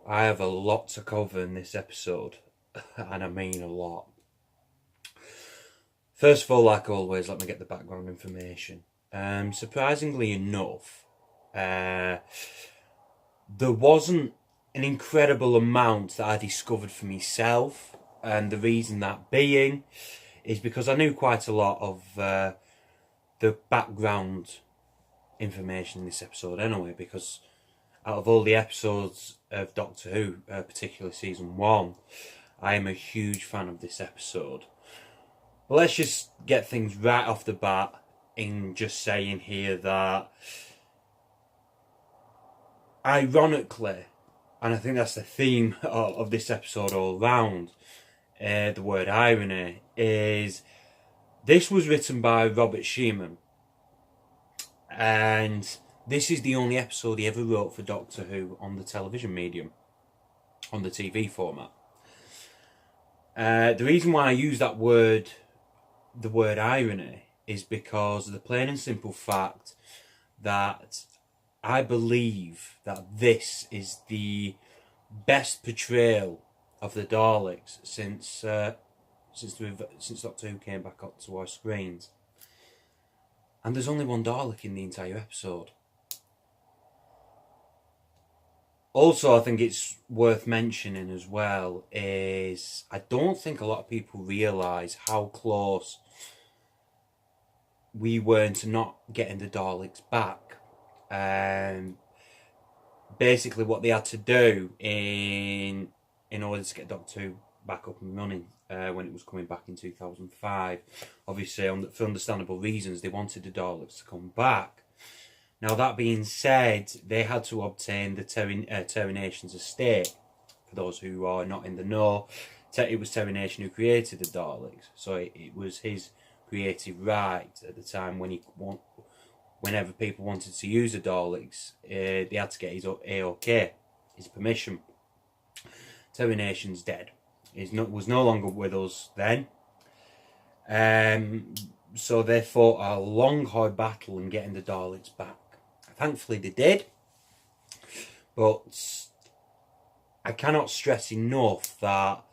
I have a lot to cover in this episode, and I mean a lot. First of all, like always, let me get the background information. Surprisingly enough, there wasn't an incredible amount that I discovered for myself, and the reason that being is because I knew quite a lot of the background information in this episode anyway, because out of all the episodes of Doctor Who, particularly season 1, I am a huge fan of this episode. But let's just get things right off the bat in just saying here that, ironically, and I think that's the theme of this episode all round, the word irony, is this was written by Robert Sheeman, and this is the only episode he ever wrote for Doctor Who on the television medium, on the TV format. The reason why I use the word irony, is because of the plain and simple fact that I believe that this is the best portrayal of the Daleks since Doctor Who came back up to our screens. And there's only one Dalek in the entire episode. Also, I think it's worth mentioning as well is I don't think a lot of people realise how close we were to not getting the Daleks back. Basically, what they had to do in order to get Doctor Who back up and running when it was coming back in 2005, obviously for understandable reasons, they wanted the Daleks to come back. Now, that being said, they had to obtain the Terry Nation's estate. For those who are not in the know, it was Terry Nation who created the Daleks, so it was his creative right at the time whenever people wanted to use the Daleks, they had to get his AOK, his permission. Terry Nation's dead. Was no longer with us then. So they fought a long, hard battle in getting the Daleks back. Thankfully they did, but I cannot stress enough that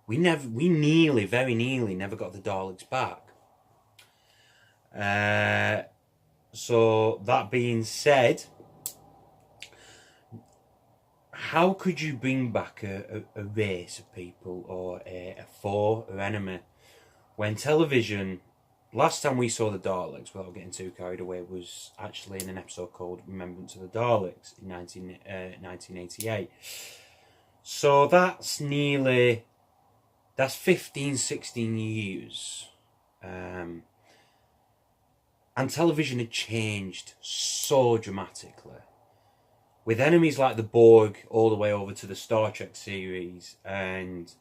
we very nearly never got the Daleks back. So that being said, how could you bring back a race of people, or a foe or enemy, when television, last time we saw the Daleks, without getting too carried away, was actually in an episode called Remembrance of the Daleks in 1988. So that's 15, 16 years. And television had changed so dramatically. With enemies like the Borg all the way over to the Star Trek series, and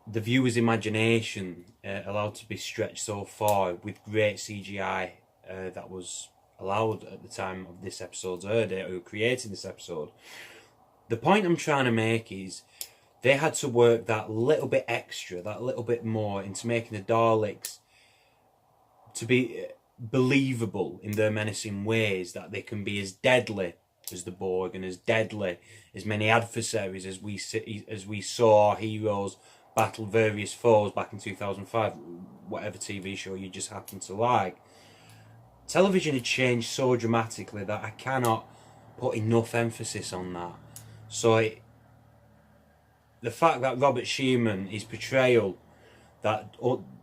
the viewer's imagination allowed to be stretched so far with great CGI that was allowed at the time of this episode's air date, or creating this episode. The point I'm trying to make is they had to work that little bit extra, that little bit more, into making the Daleks to be believable in their menacing ways, that they can be as deadly as the Borg and as deadly as many adversaries as we saw our heroes battle various foes back in 2005, whatever TV show you just happen to like. Television had changed so dramatically that I cannot put enough emphasis on that. So the fact that Robert Sheeman, his portrayal, that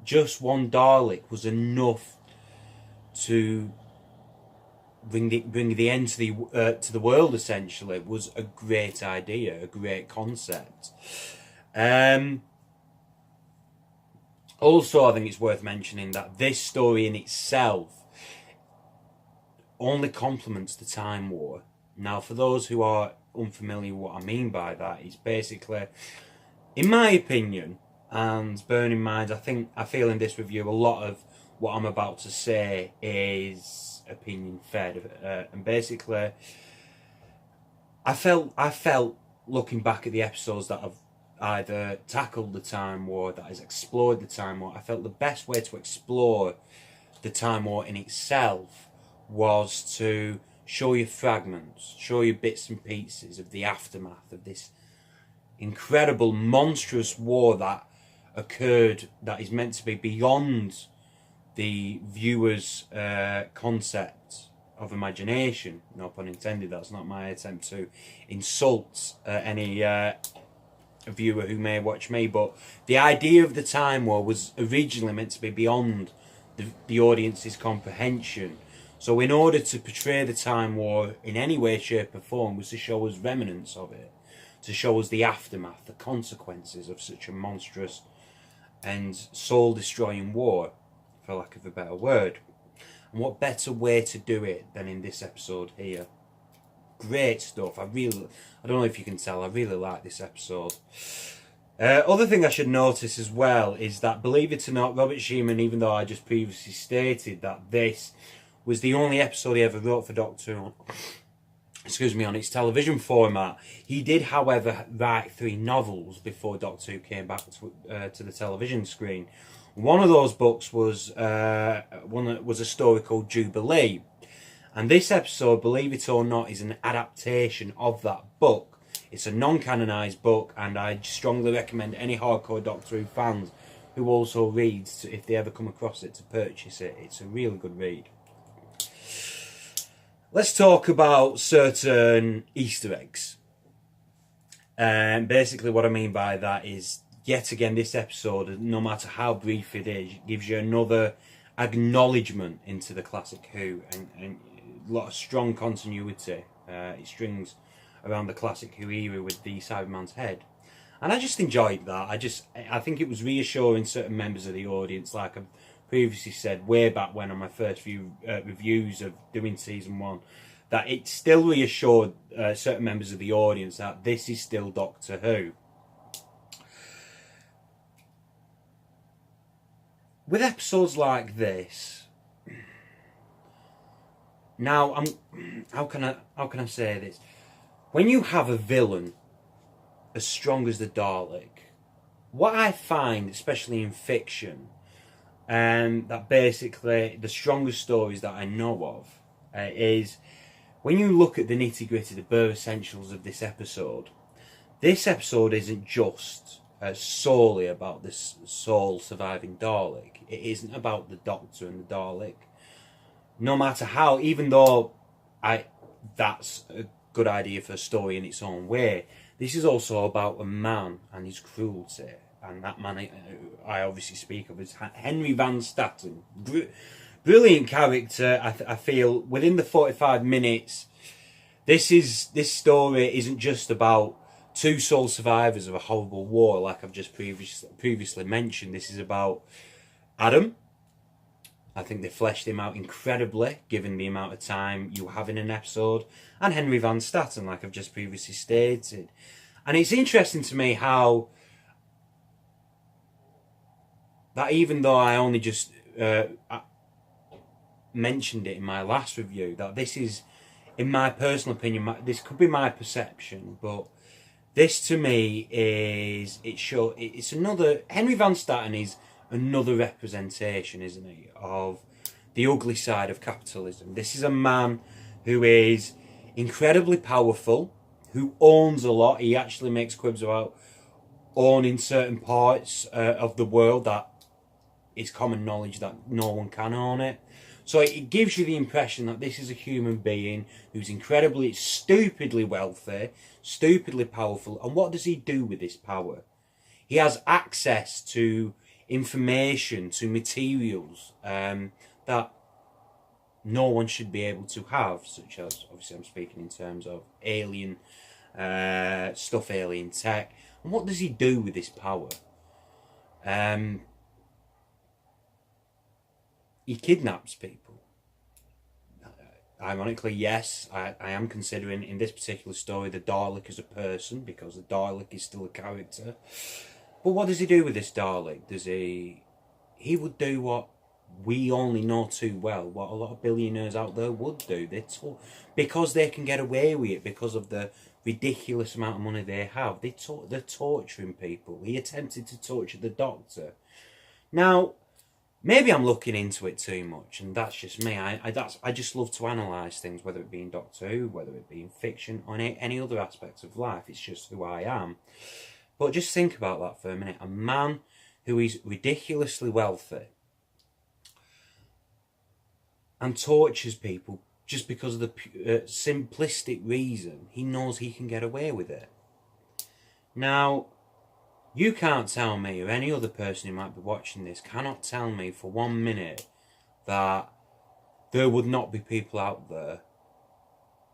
just one Dalek was enough to bring the end to the world, essentially, was a great idea, a great concept. Also, I think it's worth mentioning that this story in itself only complements the Time War. Now, for those who are unfamiliar with what I mean by that, it's basically, in my opinion, and bear in mind, I feel in this review a lot of what I'm about to say is opinion fed, and basically, I felt looking back at the episodes that have either tackled the Time War, that has explored the Time War, I felt the best way to explore the Time War in itself was to show you fragments, show you bits and pieces of the aftermath of this incredible, monstrous war that occurred, that is meant to be beyond the viewer's concept of imagination. No pun intended, that's not my attempt to insult any viewer who may watch me, but the idea of the Time War was originally meant to be beyond the audience's comprehension. So in order to portray the Time War in any way, shape or form was to show us remnants of it, to show us the aftermath, the consequences of such a monstrous and soul-destroying war, for lack of a better word. And what better way to do it than in this episode here. Great stuff. I don't know if you can tell, I really like this episode. Other thing I should notice as well is that, believe it or not, Robert Sheeman, even though I just previously stated that this was the only episode he ever wrote for Doctor Who, on its television format, he did, however, write 3 novels before Doctor Who came back to the television screen. One of those books was a story called Jubilee. And this episode, believe it or not, is an adaptation of that book. It's a non-canonised book, and I strongly recommend any hardcore Doctor Who fans who also reads, if they ever come across it, to purchase it. It's a really good read. Let's talk about certain Easter eggs. And basically what I mean by that is, yet again, this episode, no matter how brief it is, gives you another acknowledgement into the classic Who, and a lot of strong continuity. It strings around the classic Who era with the Cyberman's head, and I just enjoyed that. I think it was reassuring certain members of the audience, like I've previously said way back when on my first few reviews of doing season 1, that it still reassured certain members of the audience that this is still Doctor Who. With episodes like this, now how can I say this? When you have a villain as strong as the Dalek, what I find, especially in fiction, that basically the strongest stories that I know of is when you look at the nitty gritty, the bare essentials of this episode isn't just solely about this soul surviving Dalek. It isn't about the Doctor and the Dalek. No matter how, even though that's a good idea for a story in its own way, this is also about a man and his cruelty. And that man I obviously speak of is Henry Van Statten. Brilliant character. I feel within the 45 minutes, this story isn't just about 2 sole survivors of a horrible war, like I've just previously mentioned. This is about Adam. I think they fleshed him out incredibly, given the amount of time you have in an episode. And Henry Van Statten, like I've just previously stated. And it's interesting to me how that, even though I only just mentioned it in my last review, that this is, in my personal opinion, this could be my perception, but this to me is, it's another, Henry Van Statten is another representation, isn't he, of the ugly side of capitalism. This is a man who is incredibly powerful, who owns a lot. He actually makes quibs about owning certain parts of the world that is common knowledge that no one can own it. So it gives you the impression that this is a human being who's incredibly, stupidly wealthy, stupidly powerful. And what does he do with this power? He has access to information, to materials that no one should be able to have, such as, obviously I'm speaking in terms of alien stuff, alien tech. And what does he do with this power? He kidnaps people. Ironically, yes, I am considering in this particular story the Dalek as a person, because the Dalek is still a character. But what does he do with this Dalek? He would do what we only know too well, what a lot of billionaires out there would do. Because they can get away with it, because of the ridiculous amount of money they have. They're torturing people. He attempted to torture the Doctor. Now, maybe I'm looking into it too much, and that's just me. I just love to analyse things, whether it be in Doctor Who, whether it be in fiction, or any other aspects of life. It's just who I am. But just think about that for a minute. A man who is ridiculously wealthy and tortures people just because of the simplistic reason he knows he can get away with it. Now, you can't tell me, or any other person who might be watching this cannot tell me for 1 minute that there would not be people out there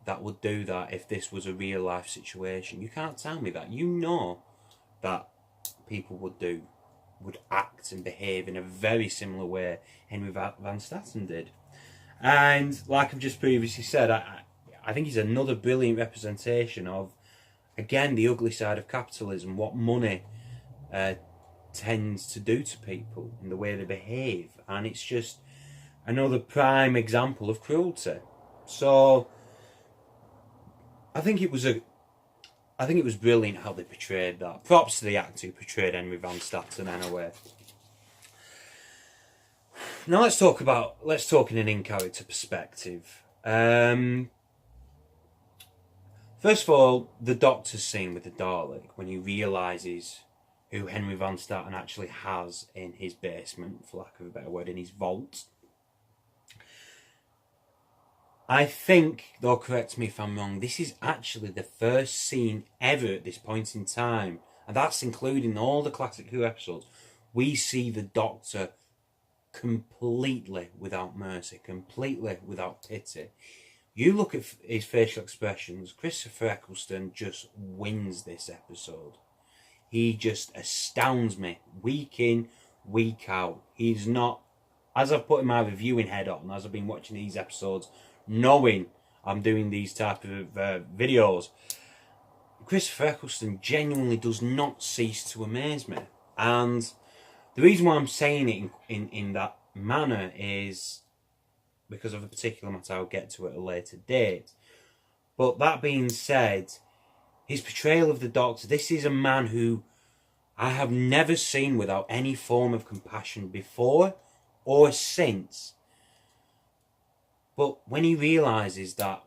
that would do that if this was a real life situation. You can't tell me that. You know that people would act and behave in a very similar way Henry Van Staten did. And like I've just previously said, I think he's another brilliant representation of, again, the ugly side of capitalism, what money tends to do to people in the way they behave. And it's just another prime example of cruelty. So I think it was brilliant how they portrayed that. Props to the actor who portrayed Henry Van Staten anyway. Now let's talk in an in-character perspective. First of all, the Doctor's scene with the Dalek, when he realises who Henry Van Staten actually has in his basement, for lack of a better word, in his vault. I think, though correct me if I'm wrong, this is actually the first scene ever at this point in time, and that's including all the classic Who episodes, we see the Doctor completely without mercy, completely without pity. You look at his facial expressions, Christopher Eccleston just wins this episode. He just astounds me, week in, week out. He's not, as I've put in my reviewing head on, as I've been watching these episodes, knowing I'm doing these type of videos, Christopher Eccleston genuinely does not cease to amaze me. And the reason why I'm saying it in that manner is because of a particular matter. I'll get to at a later date. But that being said, his portrayal of the Doctor, this is a man who I have never seen without any form of compassion before or since. But when he realises that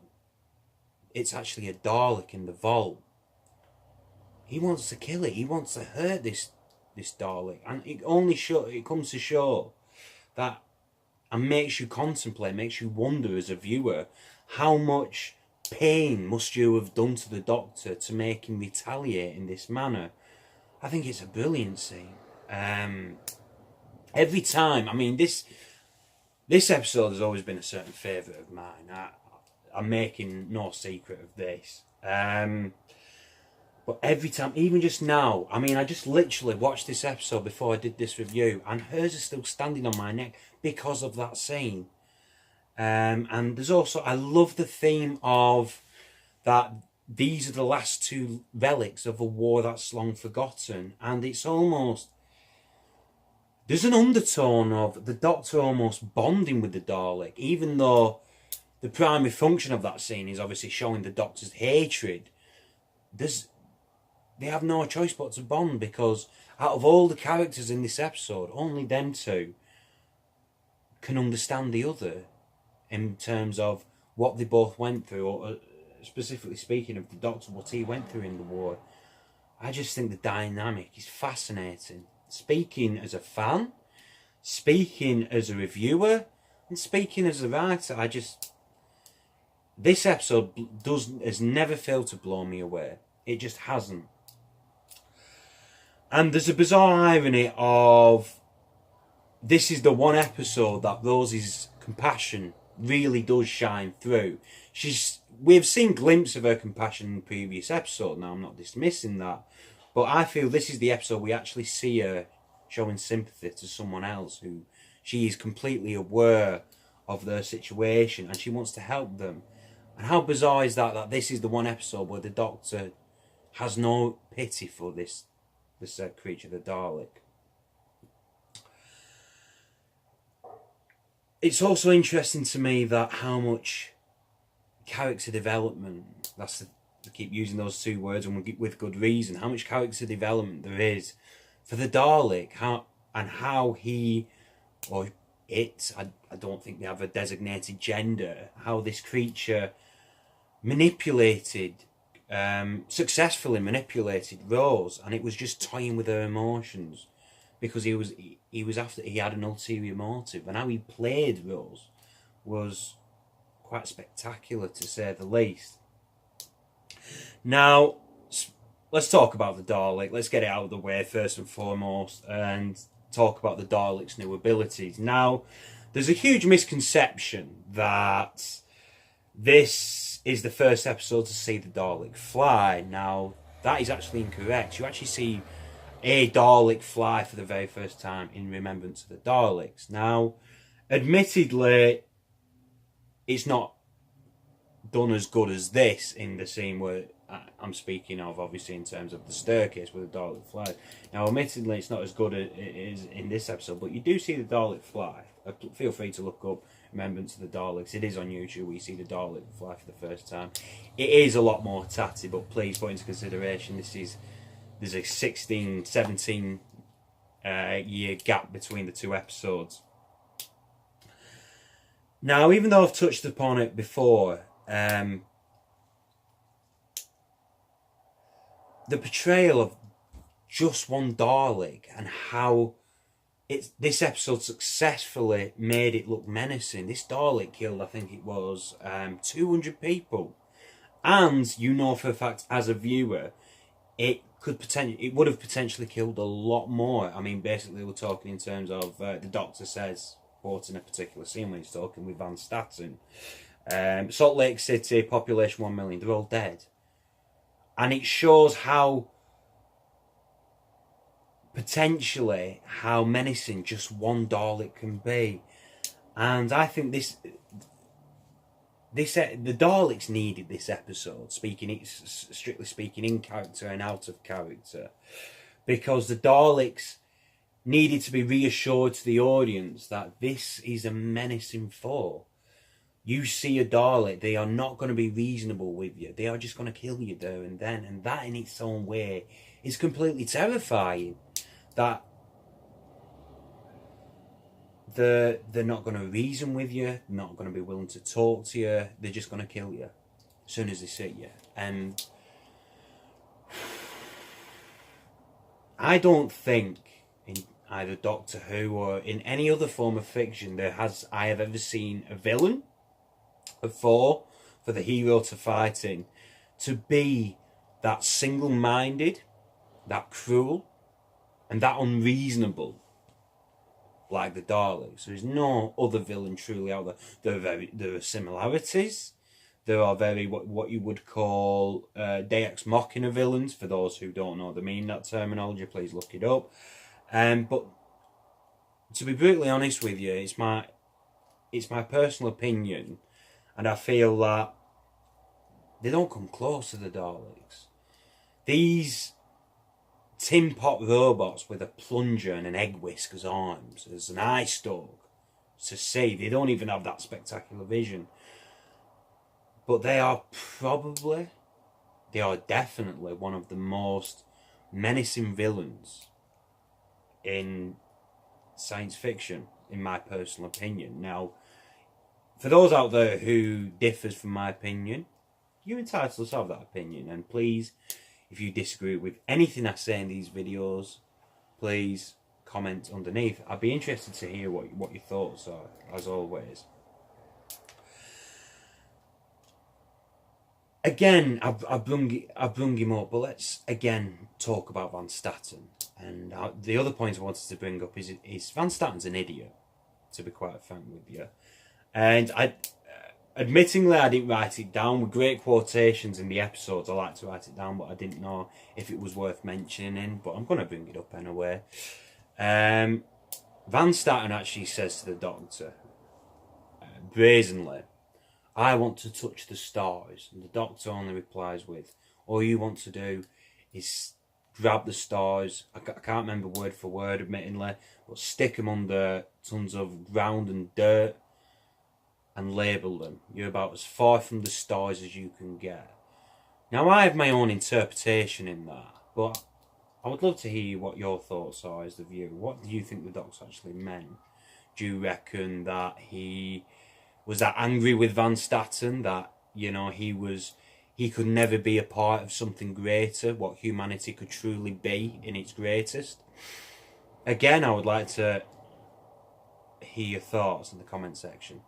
it's actually a Dalek in the vault, he wants to kill it. He wants to hurt this Dalek. And it comes to show that, and makes you contemplate, makes you wonder as a viewer, how much pain must you have done to the Doctor to make him retaliate in this manner. I think it's a brilliant scene. Every time, I mean, this episode has always been a certain favourite of mine. I'm making no secret of this. But every time, even just now, I mean, I just literally watched this episode before I did this review, and hers is still standing on my neck because of that scene. And there's also, I love the theme of that these are the last two relics of a war that's long forgotten. And it's almost, there's an undertone of the Doctor almost bonding with the Dalek, even though the primary function of that scene is obviously showing the Doctor's hatred. They have no choice but to bond, because out of all the characters in this episode, only them two can understand the other in terms of what they both went through, or specifically speaking of the Doctor, what he went through in the war. I just think the dynamic is fascinating. Speaking as a fan, speaking as a reviewer, and speaking as a writer, this episode has never failed to blow me away. It just hasn't. And there's a bizarre irony of, this is the one episode that Rosie's compassion really does shine through. We've seen glimpses of her compassion in the previous episode. Now, I'm not dismissing that, but I feel this is the episode we actually see her showing sympathy to someone else who she is completely aware of their situation and she wants to help them. And how bizarre is that this is the one episode where the Doctor has no pity for this creature, the Dalek. It's also interesting to me that how much character development, I keep using those two words, and with good reason, how much character development there is for the Dalek, how he or it, I don't think they have a designated gender, how this creature manipulated, successfully manipulated Rose, and it was just toying with her emotions, because he was after, he had an ulterior motive, and how he played Rose was quite spectacular, to say the least. Now, let's talk about the Dalek. Let's get it out of the way first and foremost, and talk about the Dalek's new abilities. Now, there's a huge misconception that this is the first episode to see the Dalek fly. Now, that is actually incorrect. You actually see a Dalek fly for the very first time in Remembrance of the Daleks. Now, admittedly, it's not done as good as this in the scene where I'm speaking of, obviously, in terms of the staircase where the Dalek flies. Now, admittedly, it's not as good as it is in this episode, but you do see the Dalek fly. Feel free to look up Remembrance of the Daleks. It is on YouTube where you see the Dalek fly for the first time. It is a lot more tatty, but please put into consideration there's a 16, 17 year gap between the two episodes. Now, even though I've touched upon it before, the portrayal of just one Dalek and how this episode successfully made it look menacing. This Dalek killed, I think it was, 200 people. And you know for a fact, as a viewer, it would have potentially killed a lot more. I mean, basically we're talking in terms of, the Doctor says, quoting a particular scene when he's talking with Van Statten, Salt Lake City, population 1 million, they're all dead. And it shows how potentially how menacing just one Dalek can be. And I think the Daleks needed this episode, strictly speaking, in character and out of character, because the Daleks needed to be reassured to the audience that this is a menacing foe. You see a Dalek, they are not going to be reasonable with you. They are just going to kill you there and then. And that in its own way is completely terrifying. That they're not going to reason with you, not going to be willing to talk to you. They're just going to kill you as soon as they see you. And I don't think in either Doctor Who or in any other form of fiction I have ever seen a villain for the hero to fight in to be that single-minded, that cruel, and that unreasonable like the Daleks. There is no other villain truly out there. There are similarities. There are very what you would call Deus Ex Machina villains. For those who don't know the meaning of that terminology, please look it up. But to be brutally honest with you, it's my personal opinion, and I feel that they don't come close to the Daleks. These tin pot robots with a plunger and an egg whisk as arms, as an eye stalk to see, they don't even have that spectacular vision. But they are definitely one of the most menacing villains in science fiction, in my personal opinion. Now, for those out there who differs from my opinion, you're entitled to have that opinion. And please, if you disagree with anything I say in these videos, please comment underneath. I'd be interested to hear what your thoughts are, as always. Again, I've brung him up, but let's again talk about Van Statten. And the other point I wanted to bring up is Van Statten's an idiot, to be quite frank with you. And admittingly, I didn't write it down with great quotations in the episodes. I like to write it down, but I didn't know if it was worth mentioning. But I'm going to bring it up anyway. Van Statten actually says to the Doctor, brazenly, "I want to touch the stars." And the Doctor only replies with, "All you want to do is grab the stars," I can't remember word for word, admittingly, "but stick them under tons of ground and dirt and label them. You're about as far from the stars as you can get." Now, I have my own interpretation in that, but I would love to hear what your thoughts are as the viewer. What do you think the Doctor actually meant? Do you reckon that he was that angry with Van Statten that, you know, he could never be a part of something greater, what humanity could truly be in its greatest? Again, I would like to hear your thoughts in the comment section.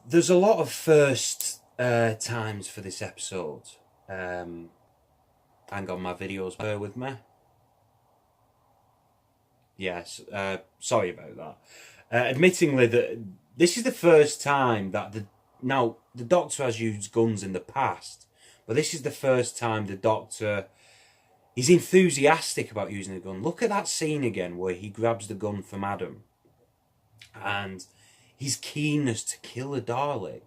There's a lot of first times for this episode. Hang on, my videos bear with me. Yes, sorry about that. Admittingly, that this is the first time that the Doctor has used guns in the past, but this is the first time the Doctor is enthusiastic about using a gun. Look at that scene again where he grabs the gun from Adam, and his keenness to kill a Dalek.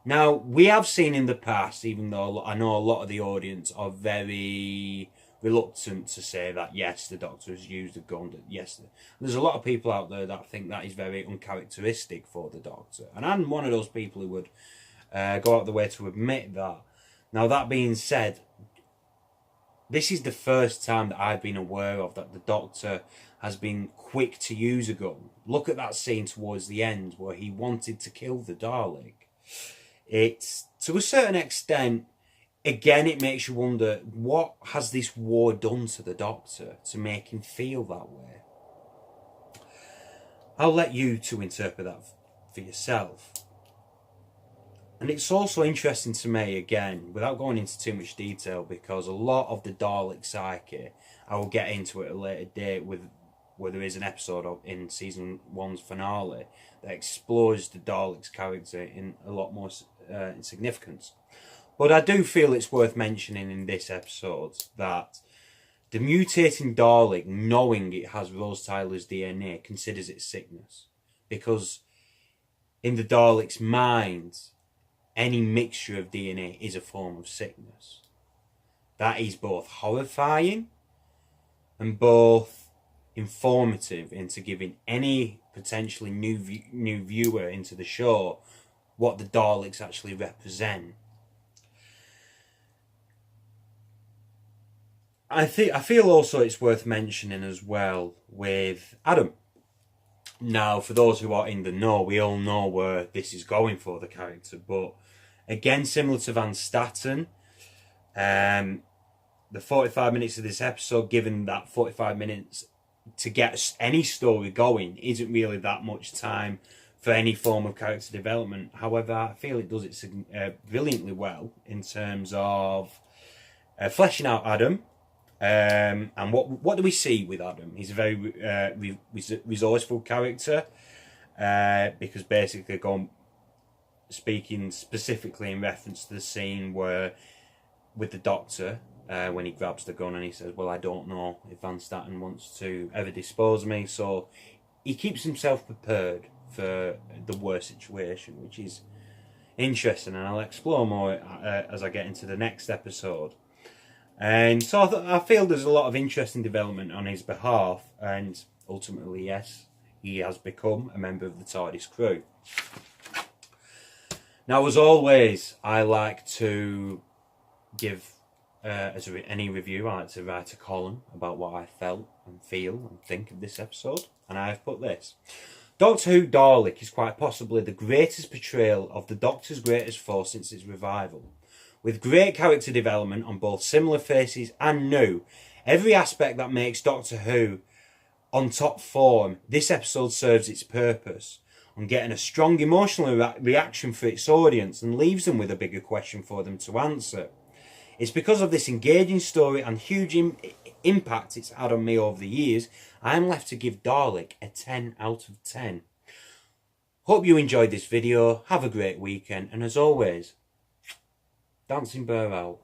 Now, we have seen in the past, even though I know a lot of the audience are very reluctant to say that, yes, the Doctor has used a gun. Yes, there's a lot of people out there that think that is very uncharacteristic for the Doctor. And I'm one of those people who would go out the way to admit that. Now, that being said, this is the first time that I've been aware of that the Doctor has been quick to use a gun. Look at that scene towards the end where he wanted to kill the Dalek. It's, to a certain extent, again, it makes you wonder, what has this war done to the Doctor to make him feel that way? I'll let you two interpret that for yourself. And it's also interesting to me, again, without going into too much detail, because a lot of the Dalek psyche, I will get into it at a later date with where there is an episode in season 1's finale that explores the Dalek's character in a lot more significance. But I do feel it's worth mentioning in this episode that the mutating Dalek, knowing it has Rose Tyler's DNA, considers it sickness. Because in the Dalek's mind, any mixture of DNA is a form of sickness. That is both horrifying and both informative into giving any potentially new viewer into the show what the Daleks actually represent. I feel also it's worth mentioning as well with Adam. Now, for those who are in the know, we all know where this is going for the character, but again, similar to Van Statten, the 45 minutes of this episode, given that 45 minutes to get any story going, isn't really that much time for any form of character development. However, I feel it does it brilliantly well in terms of fleshing out Adam. And what do we see with Adam? He's a very resourceful character, because basically, speaking specifically in reference to the scene where with the Doctor, when he grabs the gun and he says, well, I don't know if Van Statten wants to ever dispose of me, so he keeps himself prepared for the worst situation, which is interesting, and I'll explore more as I get into the next episode. And so I feel there's a lot of interesting development on his behalf, and ultimately, yes, he has become a member of the TARDIS crew. Now, as always, I like to give, as any review, I like to write a column about what I felt and feel and think of this episode, and I have put this. Doctor Who Dalek is quite possibly the greatest portrayal of the Doctor's greatest foe since its revival. With great character development on both similar faces and new, every aspect that makes Doctor Who on top form, this episode serves its purpose on getting a strong emotional reaction for its audience and leaves them with a bigger question for them to answer. It's because of this engaging story and huge impact it's had on me over the years, I am left to give Dalek a 10 out of 10. Hope you enjoyed this video, have a great weekend, and as always, Dancing Bear out.